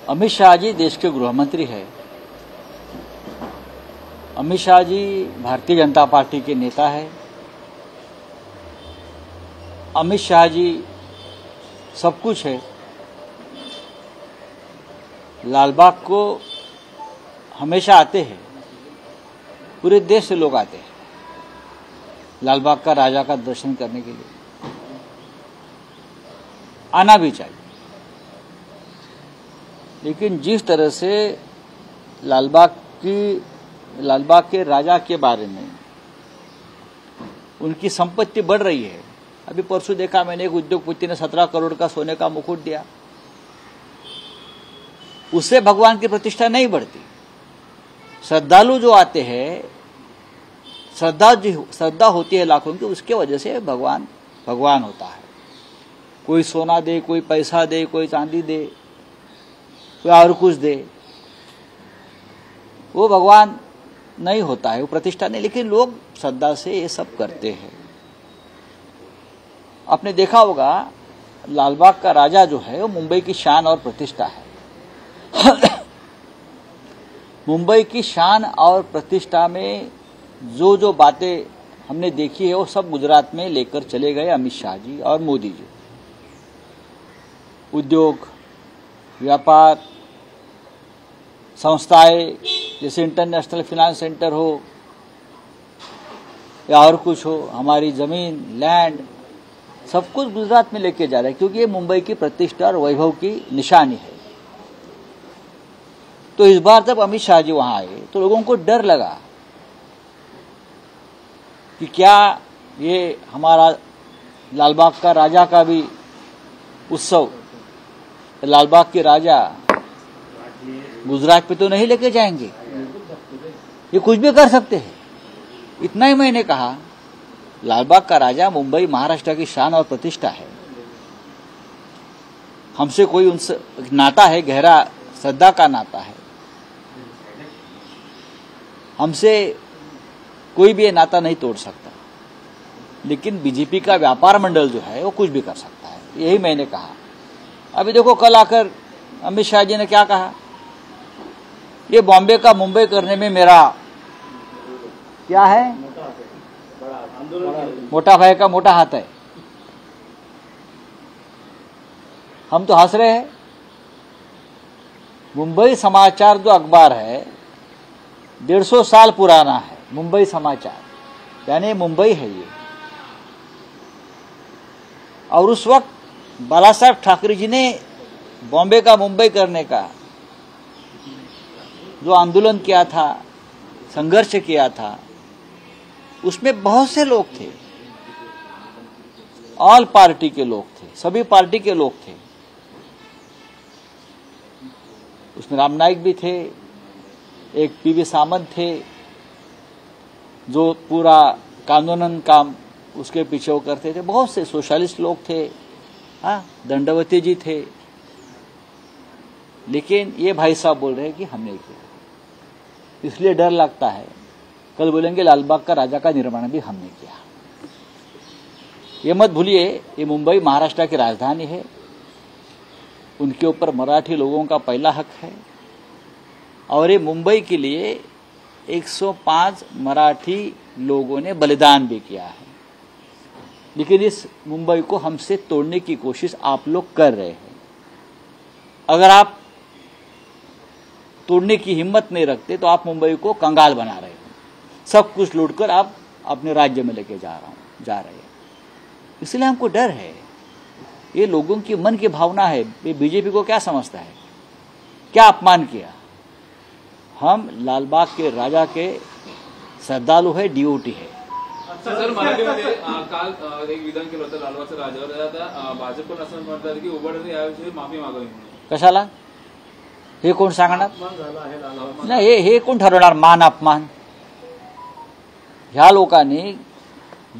अमित शाह जी देश के गृह मंत्री है। अमित शाह जी भारतीय जनता पार्टी के नेता है। अमित शाह जी सब कुछ है। लालबाग को हमेशा आते हैं, पूरे देश से लोग आते हैं लालबाग का राजा का दर्शन करने के लिए। आना भी चाहिए, लेकिन जिस तरह से लालबाग के राजा के बारे में उनकी संपत्ति बढ़ रही है। अभी परसों देखा मैंने, एक उद्योगपति ने 17 करोड़ का सोने का मुकुट दिया। उससे भगवान की प्रतिष्ठा नहीं बढ़ती। श्रद्धालु जो आते हैं, श्रद्धा होती है लाखों की, उसके वजह से भगवान होता है। कोई सोना दे, कोई पैसा दे, कोई चांदी दे, कोई और कुछ दे, वो भगवान नहीं होता है, वो प्रतिष्ठा नहीं। लेकिन लोग श्रद्धा से ये सब करते हैं। आपने देखा होगा लालबाग का राजा जो है वो मुंबई की शान और प्रतिष्ठा है। मुंबई की शान और प्रतिष्ठा में जो जो बातें हमने देखी है वो सब गुजरात में लेकर चले गए अमित शाह जी और मोदी जी। उद्योग, व्यापार, संस्थाएं जैसे इंटरनेशनल फाइनेंस सेंटर हो या और कुछ हो, हमारी जमीन, लैंड, सब कुछ गुजरात में लेके जा रहे हैं, क्योंकि ये मुंबई की प्रतिष्ठा और वैभव की निशानी है। तो इस बार जब अमित शाह जी वहां आए तो लोगों को डर लगा कि क्या ये हमारा लालबाग का राजा का भी उत्सव, लालबाग के राजा गुजरात पे तो नहीं लेके जाएंगे, ये कुछ भी कर सकते हैं। इतना ही मैंने कहा, लालबाग का राजा मुंबई महाराष्ट्र की शान और प्रतिष्ठा है। हमसे कोई उनसे नाता है, गहरा श्रद्धा का नाता है। हमसे कोई भी ये नाता नहीं तोड़ सकता। लेकिन बीजेपी का व्यापार मंडल जो है वो कुछ भी कर सकता है, यही मैंने कहा। अभी देखो कल आकर अमित शाह जी ने क्या कहा, ये बॉम्बे का मुंबई करने में मेरा क्या है, मोटा भाई का मोटा हाथ है। हम तो हंस रहे हैं। मुंबई समाचार जो अखबार है 150 साल पुराना है, मुंबई समाचार, यानी मुंबई है ये। और उस वक्त बाला साहब ठाकरे जी ने बॉम्बे का मुंबई करने का जो आंदोलन किया था, संघर्ष किया था, उसमें बहुत से लोग थे, ऑल पार्टी के लोग थे, सभी पार्टी के लोग थे। उसमें राम नाईक भी थे, एक पीवी सामंत थे जो पूरा कानूनन काम उसके पीछे वो करते थे, बहुत से सोशलिस्ट लोग थे, हाँ, दंडवती जी थे। लेकिन ये भाई साहब बोल रहे हैं कि हमने किया, इसलिए डर लगता है कल बोलेंगे लालबाग का राजा का निर्माण भी हमने किया। ये मत भूलिए, ये मुंबई महाराष्ट्र की राजधानी है, उनके ऊपर मराठी लोगों का पहला हक है। और ये मुंबई के लिए 105 मराठी लोगों ने बलिदान भी किया है। लेकिन इस मुंबई को हमसे तोड़ने की कोशिश आप लोग कर रहे हैं। अगर आप तोड़ने की हिम्मत नहीं रखते तो आप मुंबई को कंगाल बना रहे हैं। सब कुछ लूटकर आप अपने राज्य में लेके जा रहे हैं। इसलिए हमको डर है। ये लोगों की मन की भावना है। ये बीजेपी को क्या समझता है, क्या अपमान किया। हम लालबाग के राजा के श्रद्धालु है, ड्यूटी है। सर, मराठीमध्ये काल एक विधान केलं होतं लालबागच्या राजावर। आता भाजप पण असं म्हणतात की उबाटाने याविषयी माफी मागावी म्हणून। कशाला, हे कोण सांगणार? नाही, हे कोण ठरवणार मान अपमान? ह्या लोकांनी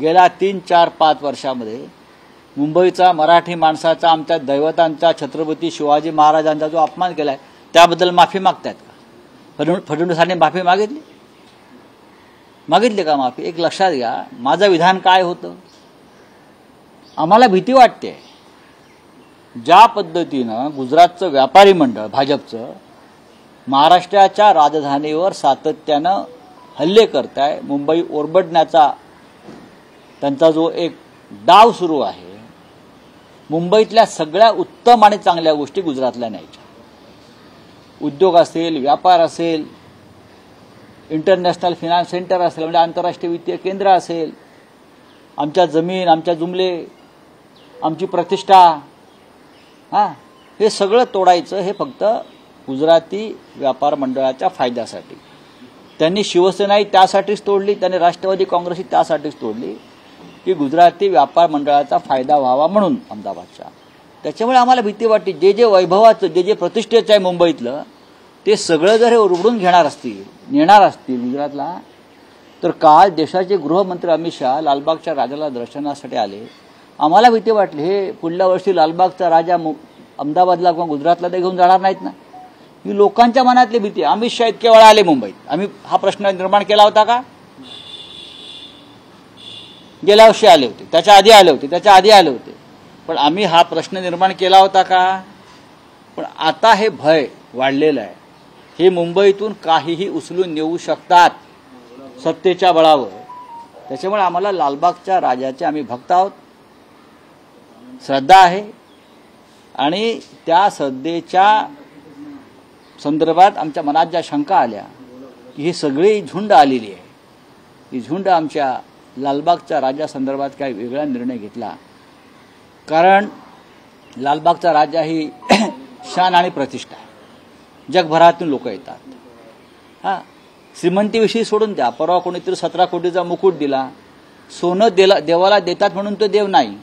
गेल्या 3, 4, 5 वर्षामध्ये मुंबईचा, मराठी माणसाचा, आमच्या दैवतांचा, छत्रपती शिवाजी महाराजांचा जो अपमान केलाय त्याबद्दल माफी मागतायत का? फडणवीसांनी माफी मागितली का माफी? एक लक्षात घ्या, माझं विधान काय होतं, आम्हाला भीती वाटते ज्या पद्धतीनं गुजरातचं व्यापारी मंडळ भाजपचं महाराष्ट्राच्या राजधानीवर सातत्यानं हल्ले करताय, मुंबई ओरबडण्याचा त्यांचा जो एक डाव सुरू आहे, मुंबईतल्या सगळ्या उत्तम आणि चांगल्या गोष्टी गुजरातला न्यायच्या. उद्योग असेल, व्यापार असेल, इंटरनॅशनल फिनान्स सेंटर असेल, म्हणजे आंतरराष्ट्रीय वित्तीय केंद्र असेल, आमच्या जमीन, आमच्या जुमले, आमची प्रतिष्ठा, हे सगळं तोडायचं हे फक्त गुजराती व्यापार मंडळाच्या फायद्यासाठी. त्यांनी शिवसेनाही त्यासाठीच तोडली, त्यांनी राष्ट्रवादी काँग्रेसही त्यासाठीच तोडली की गुजराती व्यापार मंडळाचा फायदा व्हावा म्हणून अहमदाबादच्या. त्याच्यामुळे आम्हाला भीती वाटते, जे जे वैभवाचं, जे जे प्रतिष्ठेचं आहे मुंबईतलं, ते सगळं जर हे उरबडून घेणार असतील, नेणार असतील गुजरातला, तर काल देशाचे गृहमंत्री अमित शहा लालबागच्या राजाला दर्शनासाठी आले. आम्हाला भीती वाटली, हे पुढल्या वर्षी लालबागचा राजा अहमदाबादला किंवा गुजरातला ते घेऊन जाणार नाहीत ना. ही लोकांच्या मनातली भीती. अमित शहा इतके वेळा आले मुंबईत, आम्ही हा प्रश्न निर्माण केला होता का? गेल्या वर्षी आले होते, त्याच्या आधी आले होते, पण आम्ही हा प्रश्न निर्माण केला होता का? पण आता हे भय वाढलेलं आहे. हे मुंबईतून काहीही उचलून नेऊ शकतात सत्तेच्या बळावर. त्याच्यामुळे आम्हाला लालबागच्या राजाचे आम्ही भक्त आहोत, श्रद्धा आहे, आणि त्या श्रद्धेच्या संदर्भात आमच्या मनात ज्या शंका आल्या की ही सगळी झुंड आलेली आहे, ही झुंड आमच्या लालबागच्या राजा संदर्भात काही वेगळा निर्णय घेतला. कारण लालबागचा राजा ही शान आणि प्रतिष्ठा आहे, जगभरातून लोक येतात. श्रीमंतीविषयी सोडून द्या, परवा कोणीतरी 17 कोटीचा मुकुट दिला, सोनं देवाला देतात म्हणून तो देव नाही,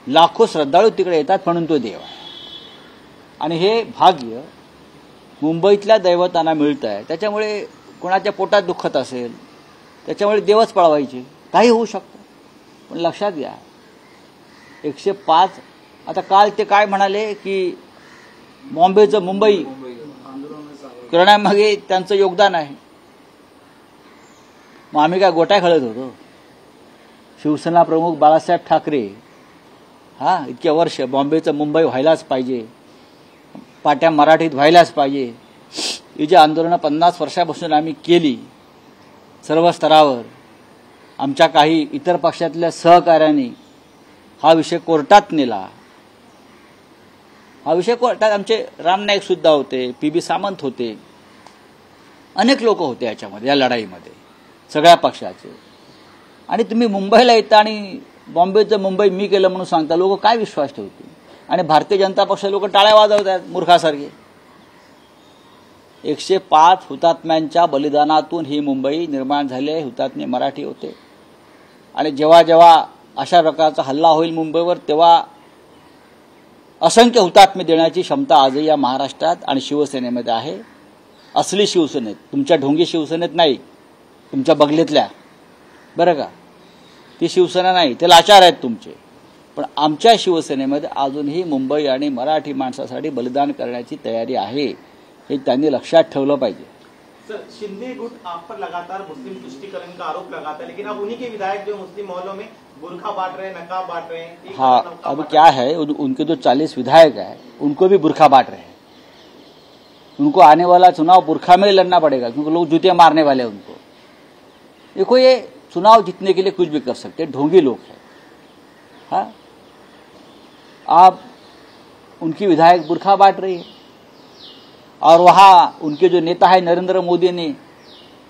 लाखो श्रद्धाळू तिकडे येतात म्हणून तो देव आहे. आणि हे भाग्य मुंबईतल्या दैवतांना मिळतं आहे. त्याच्यामुळे कोणाच्या पोटात दुखत असेल त्याच्यामुळे देवच पळवायचे, काही होऊ शकतं. पण लक्षात घ्या, 105, आता काल ते काय म्हणाले की बॉम्बेचं मुंबई करण्यामागे त्यांचं योगदान आहे. मग आम्ही काय गोट्या खेळत होतो? शिवसेना प्रमुख बाळासाहेब ठाकरे इतक्या वर्ष बॉम्बेचं मुंबई व्हायलाच पाहिजे, पाट्या मराठीत व्हायलाच पाहिजे, ही जी आंदोलनं 50 वर्षापासून आम्ही केली सर्व स्तरावर, आमच्या काही इतर पक्षातल्या सहकार्यांनी हा विषय कोर्टात नेला. हा विषय कोर्टात आमचे राम नाईक सुद्धा होते, PB सामंत होते, अनेक लोक होते याच्यामध्ये, या लढाईमध्ये सगळ्या पक्षाचे. आणि तुम्ही मुंबईला येता आणि बॉम्बेचं मुंबई मी केलं म्हणून सांगता, लोक काय विश्वास ठेवतील? आणि भारतीय जनता पक्ष लोक टाळ्या वाजवत आहेत मूर्खासारखे. 105 हुतात्म्यांच्या बलिदानातून ही मुंबई निर्माण झाली आहे. हुतात्मे मराठी होते. आणि जेव्हा जेव्हा अशा प्रकारचा हल्ला होईल मुंबईवर, तेव्हा असंख्य हुतात्मे देण्याची क्षमता आजही या महाराष्ट्रात आणि शिवसेनेमध्ये आहे. असली शिवसेनेत, तुमच्या ढोंगी शिवसेनेत नाही, तुमच्या बगलेतल्या, बरं का, ती शिवसेना नाही, ते लाचार आहेत तुमचे. पण आमच्या शिवसेनेमध्ये अजूनही मुंबई आणि मराठी माणसासाठी बलिदान करण्याची तयारी आहे, हे त्यांनी लक्षात ठेवलं पाहिजे. सर, शिंदे गुट आप पर लगातार मुस्लिम तुष्टीकरण का आरोप लगाता है, लेकिन अब उन्हीं के विधायक जो मुस्लिम मोहल्लों में बुरखा बांट रहे हैं, नकाब बांट रहे हैं. हाँ, अब क्या है, उनके जो 40 विधायक हैं उनको भी बुरखा बांट रहे हैं. उनको आने वाला चुनाव बुरखा में लड़ना पड़ेगा, क्योंकि लोग जूते मारने वाले हैं उनको. देखो, ये चुनाव जीतने के लिए कुछ भी कर सकते हैं, ढोंगी लोग हैं. हाँ, आप उनकी विधायक बुरखा बांट रही है, और वहां उनके जो नेता है नरेंद्र मोदी ने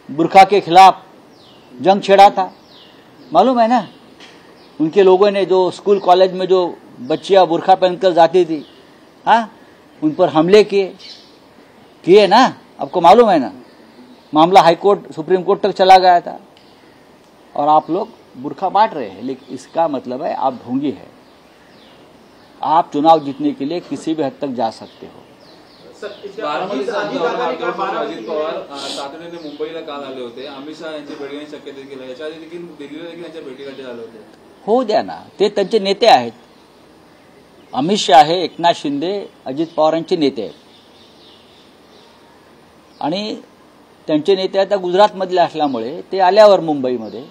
बुरखा के खिलाफ जंग छेड़ा था, मालूम है ना. उनके लोगों ने जो स्कूल कॉलेज में जो बच्चियां बुरखा पहनकर जाती थी, उन पर हमले किए ना, आपको मालूम है ना. मामला हाईकोर्ट, सुप्रीम कोर्ट तक चला गया था, और आप लोग बुरखा बांट रहे हैं. लेकिन इसका मतलब है आप ढोंगी है. आप चुनाव जीतने के लिए किसी भी हद तक जा सकते हो. बारामतीचा अजित पवार तातडीने मुंबईला काल आले होते. अमित शहा यांची भेट घेण्याची शक्यता देखील आहे. याच्या आधी देखील दिल्लीला देखील यांच्या भेटीगाठी झाले होते. होऊ द्या ना, ते त्यांचे नेते आहेत. अमित शहा हे एकनाथ शिंदे, अजित पवारांचे नेते आहेत. आणि त्यांचे नेते आता गुजरातमधले असल्यामुळे ते आल्यावर मुंबईमध्ये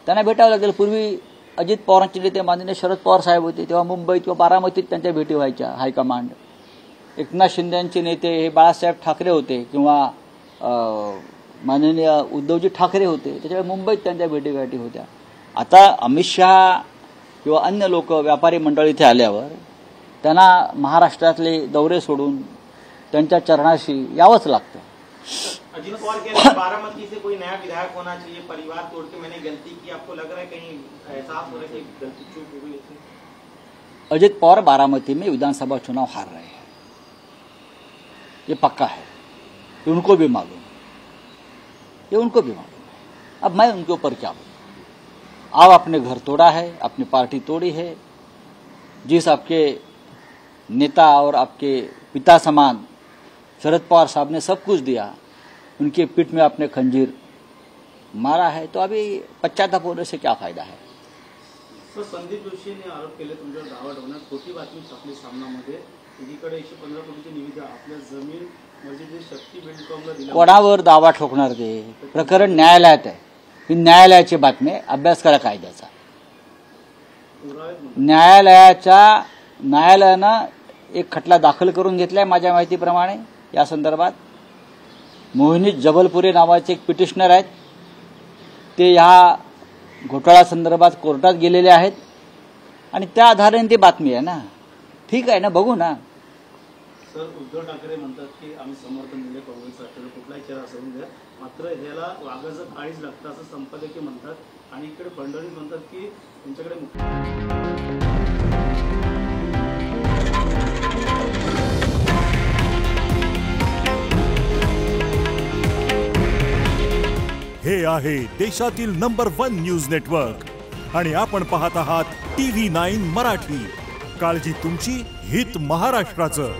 त्यांना भेटावं लागेल. पूर्वी अजित पवारांचे नेते माननीय शरद पवार साहेब होते तेव्हा मुंबईत किंवा बारामतीत त्यांच्या भेटी व्हायच्या हायकमांड. एकनाथ शिंदेचे नेते हे बाळासाहेब ठाकरे होते किंवा माननीय उद्धवजी ठाकरे होते, त्याच्यामुळे मुंबईत त्यांच्या भेटीगाठी होत्या. आता अमित शहा किंवा अन्य लोक व्यापारी मंडळ इथे आल्यावर त्यांना महाराष्ट्रातले दौरे सोडून त्यांच्या चरणाशी यावंच लागतं. अजित पवार कह रहे हैं बारामती से कोई नया विधायक होना चाहिए, परिवार तोड़ के मैंने गलती की. आपको लग रहा है कहीं एहसास हो रहा है कि गलती चूक हो गई? अजित पवार बारामती में विधानसभा चुनाव हार रहे हैं, ये पक्का है, ये उनको भी मालूम है, ये उनको भी मालूम है. अब मैं उनके ऊपर क्या बोलूं? आप आपने घर तोड़ा है, अपनी पार्टी तोड़ी है, जिस आपके नेता और आपके पिता समान शरद पवार साहब ने सब कुछ दिया, उनके पीठ में आपने खंजीर मारा है, तो अभी पश्चाताप होने से क्या फायदा है? सर, संदीप जोशीने आरोप केले तुमच्यावर दावा ठेवण्यात खोटी बातमी छापली सामनामध्ये. एकीकडे 115 कोटीची निविदा आपल्या जमीन मस्जिद शक्ती बिल्डकॉमला दिली. कोणावर दावा ठोकणार ते? प्रकरण न्यायालयात आहे. ही न्यायालयाची बातमी, अभ्यास करा कायद्याचा. न्यायालयानं एक खटला दाखल करून घेतलाय माझ्या माहितीप्रमाणे या संदर्भात. मोहिनी जबलपुरे नावाचे एक पिटिशनर आहेत, ते ह्या घोटाळा संदर्भात कोर्टात गेलेले आहेत आणि त्या आधाराने ती बातमी आहे ना. ठीक आहे ना, बघू ना. सर, उद्धव ठाकरे म्हणतात की आम्ही समर्थन दिले काँग्रेस सरकारला, कुठलाही चेहरा असून द्या, मात्र ह्याला वाघाचं काळीच लागतं असं संपादकीय म्हणतात. आणि इकडे फडणवीस म्हणतात की त्यांच्याकडे हे आहे देशातील नंबर 1 न्यूज नेटवर्क आणि आपण पाहत आहात TV9 मराठी. काळजी तुमची, हित महाराष्ट्राचं.